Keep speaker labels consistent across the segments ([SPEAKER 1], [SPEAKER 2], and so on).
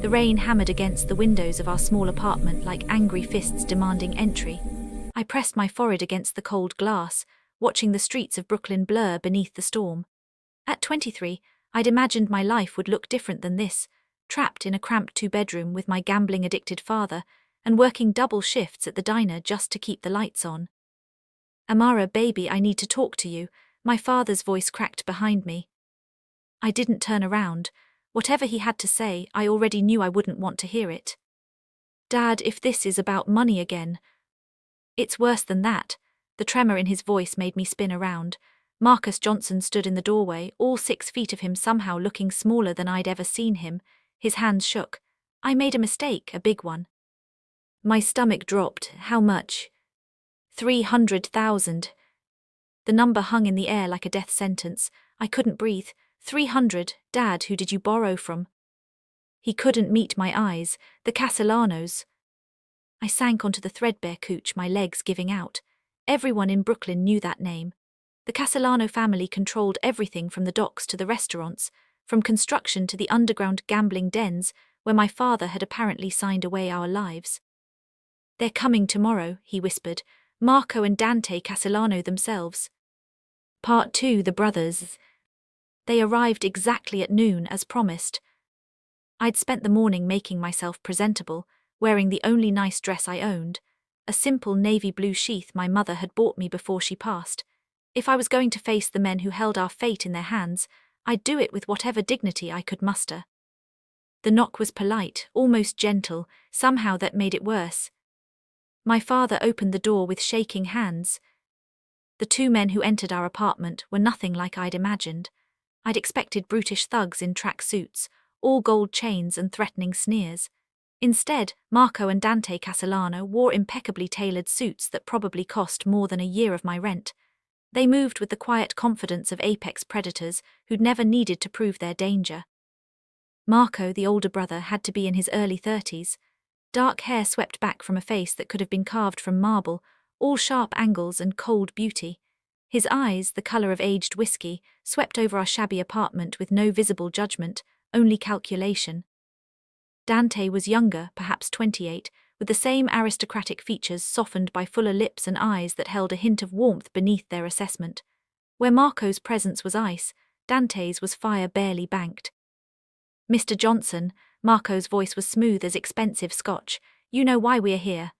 [SPEAKER 1] The rain hammered against the windows of our small apartment like angry fists demanding entry. I pressed my forehead against the cold glass, watching the streets of Brooklyn blur beneath the storm. At 23, I'd imagined my life would look different than this, trapped in a cramped two-bedroom with my gambling-addicted father and working double shifts at the diner just to keep the lights on. "Amara, baby, I need to talk to you," my father's voice cracked behind me. I didn't turn around. Whatever he had to say, I already knew I wouldn't want to hear it. "Dad, if this is about money again..." "It's worse than that." The tremor in his voice made me spin around. Marcus Johnson stood in the doorway, all 6 feet of him somehow looking smaller than I'd ever seen him. His hands shook. "I made a mistake, a big one." My stomach dropped. "How much?" 300,000. The number hung in the air like a death sentence. I couldn't breathe. 300, Dad, who did you borrow from? He couldn't meet my eyes. The Castellanos. I sank onto the threadbare couch, my legs giving out. Everyone in Brooklyn knew that name. The Castellano family controlled everything from the docks to the restaurants, from construction to the underground gambling dens where my father had apparently signed away our lives. "They're coming tomorrow," he whispered. "Marco and Dante Castellano themselves." Part 2, The Brothers. They arrived exactly at noon, as promised. I'd spent the morning making myself presentable, wearing the only nice dress I owned, a simple navy blue sheath my mother had bought me before she passed. If I was going to face the men who held our fate in their hands, I'd do it with whatever dignity I could muster. The knock was polite, almost gentle, somehow that made it worse. My father opened the door with shaking hands. The 2 men who entered our apartment were nothing like I'd imagined. I'd expected brutish thugs in track suits, all gold chains and threatening sneers. Instead, Marco and Dante Castellano wore impeccably tailored suits that probably cost more than a year of my rent. They moved with the quiet confidence of apex predators who'd never needed to prove their danger. Marco, the older brother, had to be in his early 30s. Dark hair swept back from a face that could have been carved from marble, all sharp angles and cold beauty. His eyes, the color of aged whiskey, swept over our shabby apartment with no visible judgment, only calculation. Dante was younger, perhaps 28, with the same aristocratic features softened by fuller lips and eyes that held a hint of warmth beneath their assessment. Where Marco's presence was ice, Dante's was fire barely banked. "Mr. Johnson," Marco's voice was smooth as expensive scotch, "you know why we're here."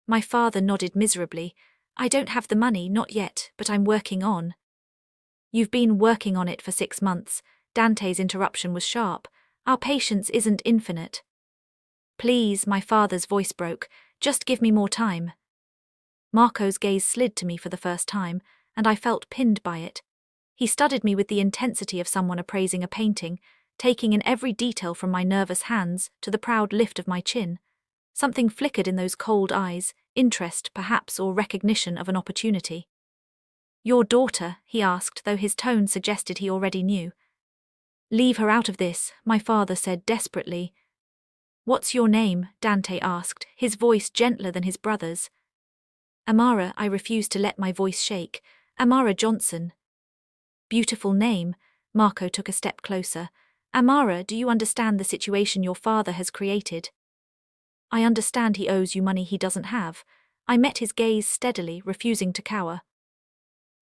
[SPEAKER 1] My father nodded miserably. "I don't have the money, not yet, but I'm working on." "You've been working on it for 6 months. Dante's interruption was sharp. "Our patience isn't infinite." "Please," my father's voice broke, "just give me more time." Marco's gaze slid to me for the first time, and I felt pinned by it. He studied me with the intensity of someone appraising a painting, taking in every detail from my nervous hands to the proud lift of my chin. Something flickered in those cold eyes, interest, perhaps, or recognition of an opportunity. "Your daughter?" he asked, though his tone suggested he already knew. "Leave her out of this," my father said desperately. "What's your name?" Dante asked, his voice gentler than his brother's. "Amara," I refused to let my voice shake. "Amara Johnson." "Beautiful name." Marco took a step closer. "Amara, do you understand the situation your father has created?" "I understand he owes you money he doesn't have." I met his gaze steadily, refusing to cower.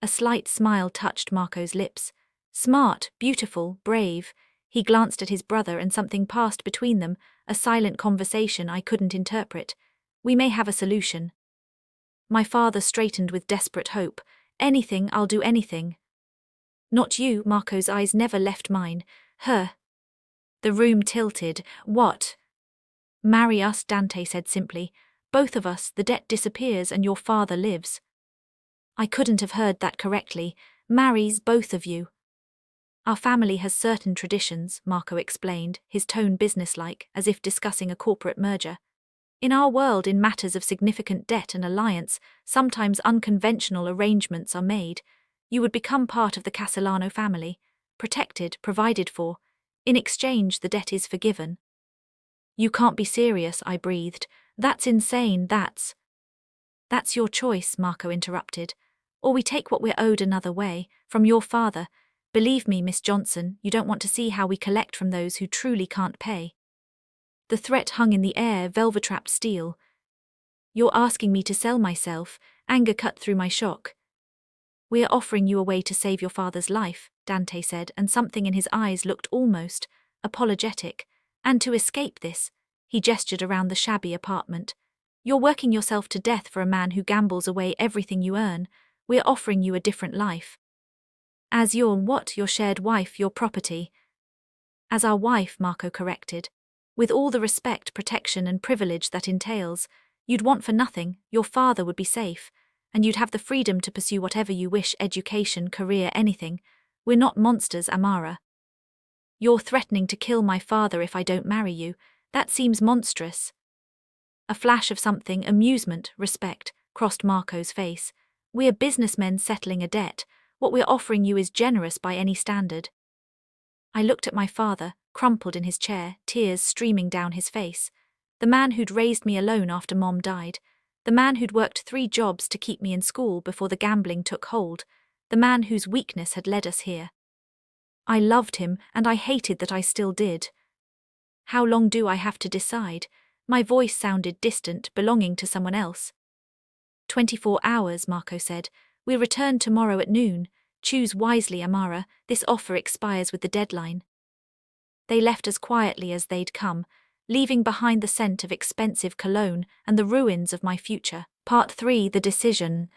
[SPEAKER 1] A slight smile touched Marco's lips. "Smart, beautiful, brave." He glanced at his brother and something passed between them, a silent conversation I couldn't interpret. "We may have a solution." My father straightened with desperate hope. "Anything, I'll do anything." "Not you," Marco's eyes never left mine. "Her." The room tilted. "What?" "Marry us," Dante said simply. "Both of us, the debt disappears and your father lives." I couldn't have heard that correctly. "Marries both of you." "Our family has certain traditions," Marco explained, his tone businesslike, as if discussing a corporate merger. "In our world, in matters of significant debt and alliance, sometimes unconventional arrangements are made. You would become part of the Castellano family, protected, provided for. In exchange, the debt is forgiven." "You can't be serious," I breathed. "That's insane, that's..." "That's your choice," Marco interrupted. "Or we take what we're owed another way, from your father. Believe me, Miss Johnson, you don't want to see how we collect from those who truly can't pay." The threat hung in the air, velvet-wrapped steel. You're asking me to sell myself, anger cut through my shock. We're offering you a way to save your father's life, Dante said, and something in his eyes looked almost apologetic. And to escape this, he gestured around the shabby apartment. You're working yourself to death for a man who gambles away everything you earn. We're offering you a different life. As your shared wife, your property. As our wife, Marco corrected. With all the respect, protection and privilege that entails, you'd want for nothing, your father would be safe, and you'd have the freedom to pursue whatever you wish, education, career, anything. We're not monsters, Amara. You're threatening to kill my father if I don't marry you. That seems monstrous. A flash of something, amusement, respect, crossed Marco's face. We're businessmen settling a debt. What we're offering you is generous by any standard. I looked at my father, crumpled in his chair, tears streaming down his face. The man who'd raised me alone after Mom died. The man who'd worked 3 jobs to keep me in school before the gambling took hold. The man whose weakness had led us here. I loved him, and I hated that I still did. How long do I have to decide? My voice sounded distant, belonging to someone else. 24 hours, Marco said. We return tomorrow at noon. Choose wisely, Amara. This offer expires with the deadline. They left as quietly as they'd come, leaving behind the scent of expensive cologne and the ruins of my future. Part 3, the decision.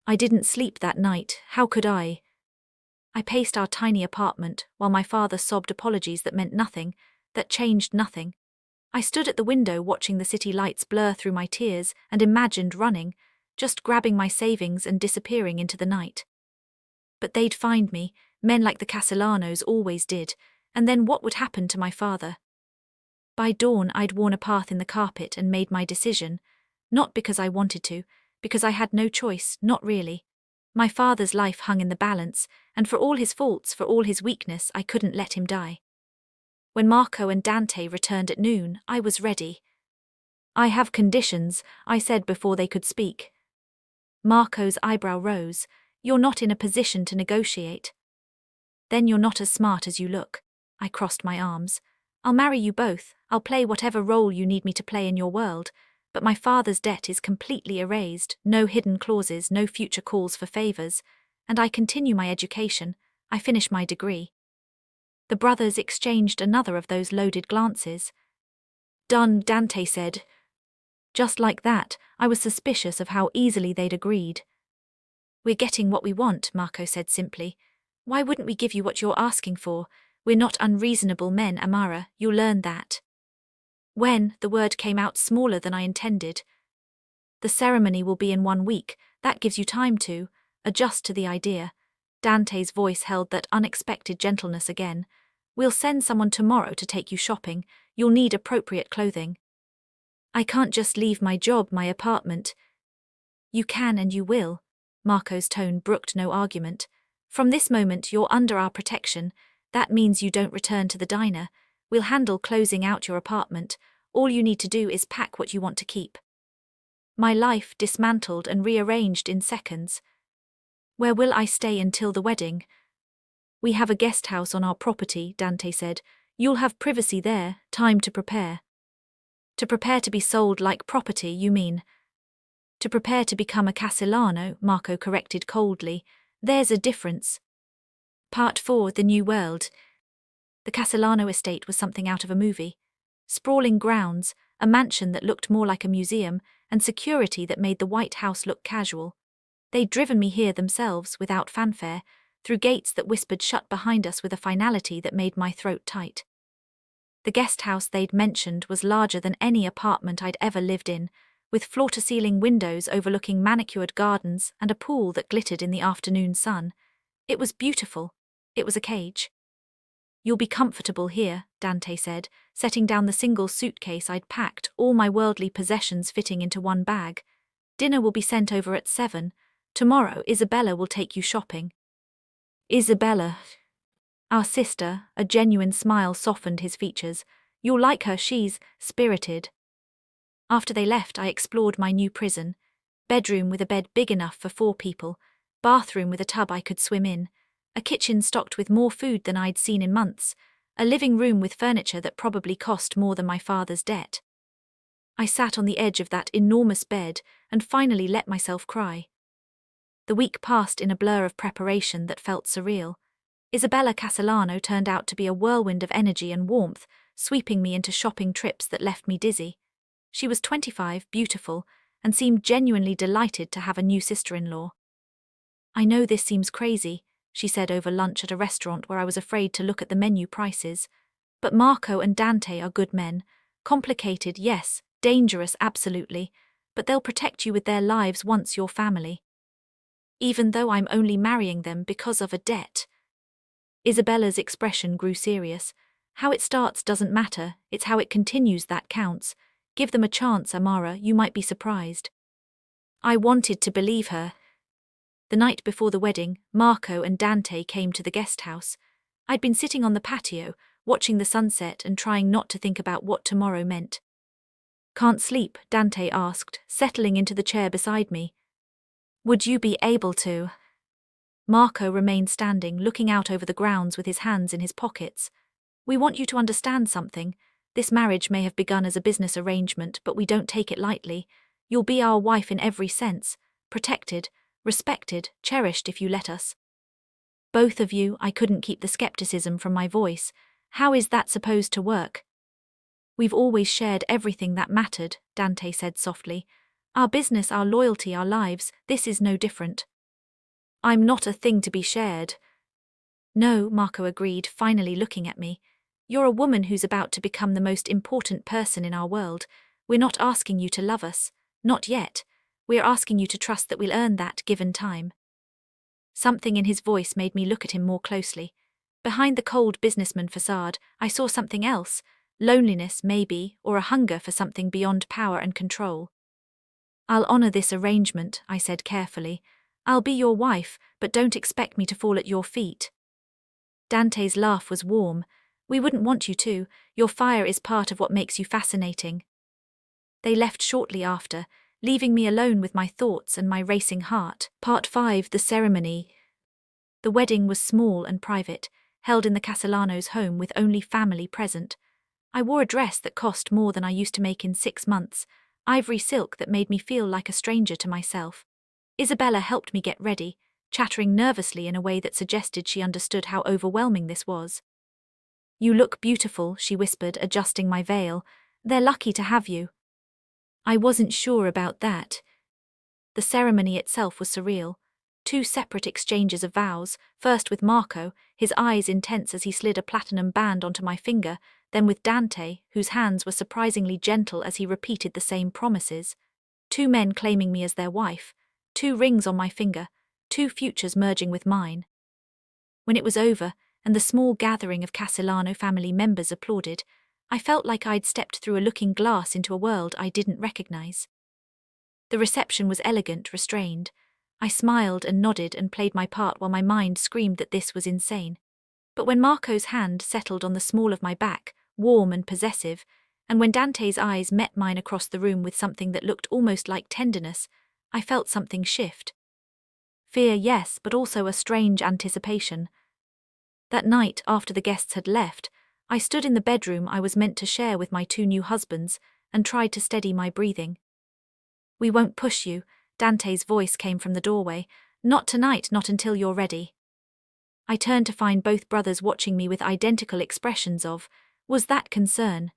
[SPEAKER 1] I didn't sleep that night. How could I? I paced our tiny apartment while my father sobbed apologies that meant nothing, that changed nothing. I stood at the window watching the city lights blur through my tears and imagined running, just grabbing my savings and disappearing into the night. But they'd find me, men like the Castellanos always did, and then what would happen to my father? By dawn I'd worn a path in the carpet and made my decision, not because I wanted to, because I had no choice, not really. My father's life hung in the balance, and for all his faults, for all his weakness, I couldn't let him die. When Marco and Dante returned at noon, I was ready. I have conditions, I said before they could speak. Marco's eyebrow rose. You're not in a position to negotiate. Then you're not as smart as you look. I crossed my arms. I'll marry you both, I'll play whatever role you need me to play in your world, but my father's debt is completely erased, no hidden clauses, no future calls for favors, and I continue my education, I finish my degree. The brothers exchanged another of those loaded glances. Done, Dante said. Just like that, I was suspicious of how easily they'd agreed. We're getting what we want, Marco said simply. Why wouldn't we give you what you're asking for? We're not unreasonable men, Amara, you'll learn that. When, the word came out smaller than I intended. The ceremony will be in 1 week, that gives you time to adjust to the idea. Dante's voice held that unexpected gentleness again. We'll send someone tomorrow to take you shopping, you'll need appropriate clothing. I can't just leave my job, my apartment. You can and you will. Marco's tone brooked no argument. From this moment you're under our protection. That means you don't return to the diner. We'll handle closing out your apartment. All you need to do is pack what you want to keep. My life dismantled and rearranged in seconds. Where will I stay until the wedding? We have a guest house on our property, Dante said. You'll have privacy there, time to prepare. To prepare to be sold like property, you mean? To prepare to become a Castellano, Marco corrected coldly. There's a difference. Part 4, the New World. The Castellano estate was something out of a movie. Sprawling grounds, a mansion that looked more like a museum, and security that made the White House look casual. They'd driven me here themselves, without fanfare, through gates that whispered shut behind us with a finality that made my throat tight. The guest house they'd mentioned was larger than any apartment I'd ever lived in, with floor-to-ceiling windows overlooking manicured gardens and a pool that glittered in the afternoon sun. It was beautiful. It was a cage. You'll be comfortable here, Dante said, setting down the single suitcase I'd packed, all my worldly possessions fitting into one bag. Dinner will be sent over at 7. Tomorrow, Isabella will take you shopping. Isabella. Our sister, a genuine smile softened his features. You'll like her, she's spirited. After they left, I explored my new prison. Bedroom with a bed big enough for 4 people, bathroom with a tub I could swim in, a kitchen stocked with more food than I'd seen in months, a living room with furniture that probably cost more than my father's debt. I sat on the edge of that enormous bed and finally let myself cry. The week passed in a blur of preparation that felt surreal. Isabella Castellano turned out to be a whirlwind of energy and warmth, sweeping me into shopping trips that left me dizzy. She was 25, beautiful, and seemed genuinely delighted to have a new sister-in-law. "I know this seems crazy," she said over lunch at a restaurant where I was afraid to look at the menu prices, "but Marco and Dante are good men. Complicated, yes, dangerous, absolutely, but they'll protect you with their lives once you're family. Even though I'm only marrying them because of a debt." Isabella's expression grew serious. "How it starts doesn't matter, it's how it continues that counts. Give them a chance, Amara, you might be surprised." I wanted to believe her. The night before the wedding, Marco and Dante came to the guest house. I'd been sitting on the patio, watching the sunset and trying not to think about what tomorrow meant. "Can't sleep?" Dante asked, settling into the chair beside me. "Would you be able to?" Marco remained standing, looking out over the grounds with his hands in his pockets. "We want you to understand something. This marriage may have begun as a business arrangement, but we don't take it lightly. You'll be our wife in every sense, protected, respected, cherished if you let us." "Both of you," I couldn't keep the skepticism from my voice. "How is that supposed to work?" "We've always shared everything that mattered," Dante said softly. "Our business, our loyalty, our lives, this is no different." "I'm not a thing to be shared." "No," Marco agreed, finally looking at me. "You're a woman who's about to become the most important person in our world. We're not asking you to love us. Not yet. We're asking you to trust that we'll earn that given time." Something in his voice made me look at him more closely. Behind the cold businessman facade, I saw something else. Loneliness, maybe, or a hunger for something beyond power and control. "I'll honor this arrangement," I said carefully. "I'll be your wife, but don't expect me to fall at your feet." Dante's laugh was warm. "We wouldn't want you to. Your fire is part of what makes you fascinating." They left shortly after, leaving me alone with my thoughts and my racing heart. Part 5: The Ceremony. The wedding was small and private, held in the Castellanos' home with only family present. I wore a dress that cost more than I used to make in 6 months, ivory silk that made me feel like a stranger to myself. Isabella helped me get ready, chattering nervously in a way that suggested she understood how overwhelming this was. "You look beautiful," she whispered, adjusting my veil. "They're lucky to have you." I wasn't sure about that. The ceremony itself was surreal. 2 separate exchanges of vows, first with Marco, his eyes intense as he slid a platinum band onto my finger, then with Dante, whose hands were surprisingly gentle as he repeated the same promises. 2 men claiming me as their wife, 2 rings on my finger, 2 futures merging with mine. When it was over, and the small gathering of Castellano family members applauded, I felt like I'd stepped through a looking glass into a world I didn't recognize. The reception was elegant, restrained. I smiled and nodded and played my part while my mind screamed that this was insane. But when Marco's hand settled on the small of my back, warm and possessive, and when Dante's eyes met mine across the room with something that looked almost like tenderness, I felt something shift. Fear, yes, but also a strange anticipation. That night, after the guests had left, I stood in the bedroom I was meant to share with my 2 new husbands and tried to steady my breathing. "We won't push you," Dante's voice came from the doorway. "Not tonight, not until you're ready." I turned to find both brothers watching me with identical expressions of, "Was that concern?"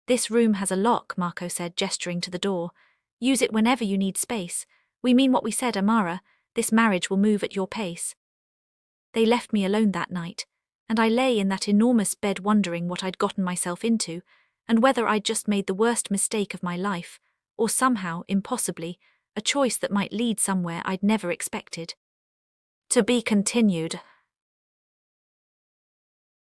[SPEAKER 1] "This room has a lock," Marco said, gesturing to the door. "Use it whenever you need space. We mean what we said, Amara. This marriage will move at your pace." They left me alone that night, and I lay in that enormous bed wondering what I'd gotten myself into, and whether I'd just made the worst mistake of my life, or somehow, impossibly, a choice that might lead somewhere I'd never expected. To be continued.